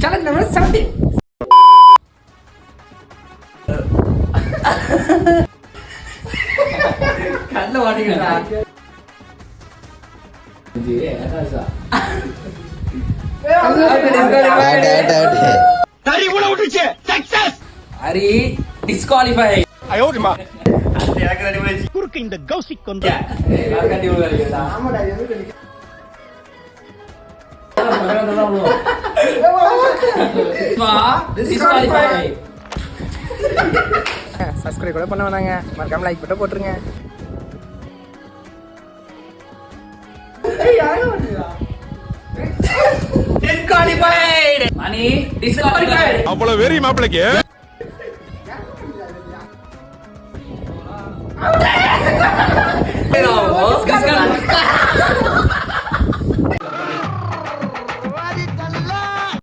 challenge number 17. கண்ண வாடிங்கடா. இது என்னடா? சரி உள்ள விட்டுச்சு. சக்சஸ். ஹரி டிஸ்குவாலிஃபை. ஐயோடிமா. எனக்கு ரெடி போயிச்சு. குறுக்கு இந்த கௌசிக் கொண்டு. நான் கட்டி விடுறேன். ஆமாடா எதுக்கு டிஸ்குவாலிஃபை. சப்ஸ்கிரைப் கூட பண்ண வேணாங்க, மறக்காம லைக் மட்டும் போட்டுருங்க. டிஸ்குவாலிஃபைட். மணி டிஸ்குவாலிஃபைட். அவ்வளவு வெறி மாப்பிளைக்கு. Disqualified.